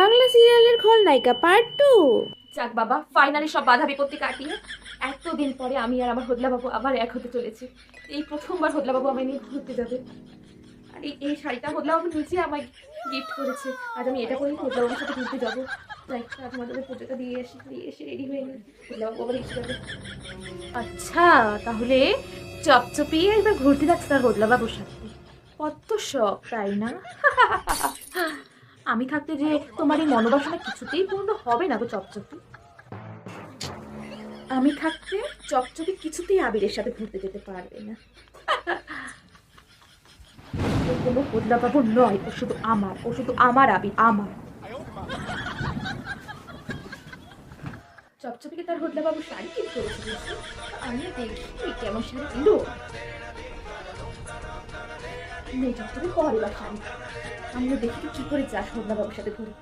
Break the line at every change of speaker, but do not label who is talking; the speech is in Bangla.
বাংলা সিরিয়ালের খলনায়িকা পার্ট 2।
যাক বাবা, ফাইনালি সব বাধা বিপত্তি কাটিয়ে এতদিন পরে আমি আর আমার হোদলাবাবু আবার এক হতে চলেছি। এই প্রথমবার হোদলাবাবু আমায় নিয়ে ঘুরতে যাবে। আর এই শাড়িটা হোদলাবাবু নিজে আমায় গিফট করেছে। আজ আমি এটা পরেই হোদলাবাবুর সাথে ঘুরতে যাবো। যাই, আজ মাদের পুজোটা দিয়ে এসে রেডি হয়ে নিই। হোদলাবাবু আবার এসে যাবে। আচ্ছা, তাহলে চপচপিয়ে একবার ঘুরতে যাচ্ছে তার হোদলাবাবুর সাথে। কত শখ, তাই না? আমি থাকতে যে তোমার এই মনোবাসনা কিছুতেই পূর্ণ হবে না গো চপচপি। আমি থাকতে চপচপি কিছুতেই আবিরের সাথে ঘুরতে যেতে পারবে না। ও কোনো হোদলাবাবু নয়, ও শুধু আমার আবির, আমার। চপচপিকে তার হোদলাবাবু শাড়ি কিনে করেছে বুঝছো? আমি দেখি কেমন শাড়ি কিনল। মেয়ে চপচপি পরে বা শাড়ি, আমিও দেখি কি করে যাস হোদলাবাবুর সাথে ঘুরতে।